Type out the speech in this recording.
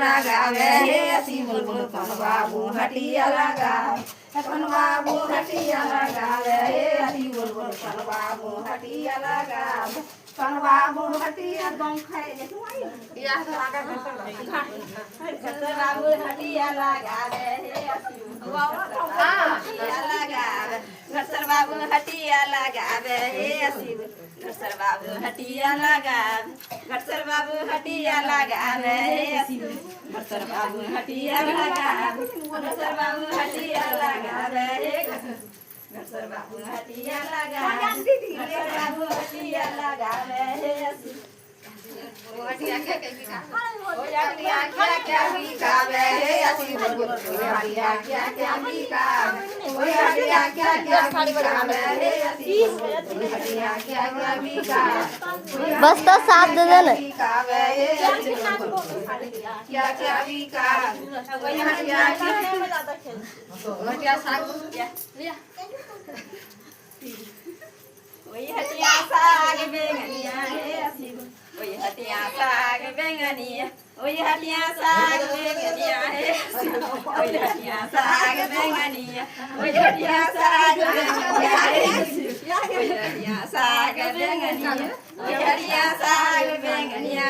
लगावे हसी बुलबुल कनबाबू हटिया लगावे कनबाबू हटिया लगावे हसी बुलबुल कनबाबू हटिया लगावे कनबाबू हटिया गम खाए जे तुम आई या तो आगे कनबाबू हटिया लगावे हसी हटिया लगावे घरसर बाबू हटिया लगावे हसी घरसर बाबू हटिया लगावे घरसर बाबू हटिया लगावे घरसर बाबू हटिया लगावे घरसर बाबू हटिया लगावे घरसर बाबू हटिया लगावे घरसर बाबू हटिया लगावे हटिया क्या बिकावे हसी बुलबुल हटिया क्या बिकावे हटिया क्या बिकावे हसी बुलबुल हटिया क्या बिकावे बस तो साथ दे देना क्या क्या बिकावे हटिया हटिया साग वही हटिया साग बेंगनिया हसी वही हटिया साग बेंगनिया वही हटिया साग बेंगनिया वही हटिया साग बेंगनिया वही हटिया साग बेंगनिया वही हटिया साग बेंगनिया वही हटिया साग बेंगनिया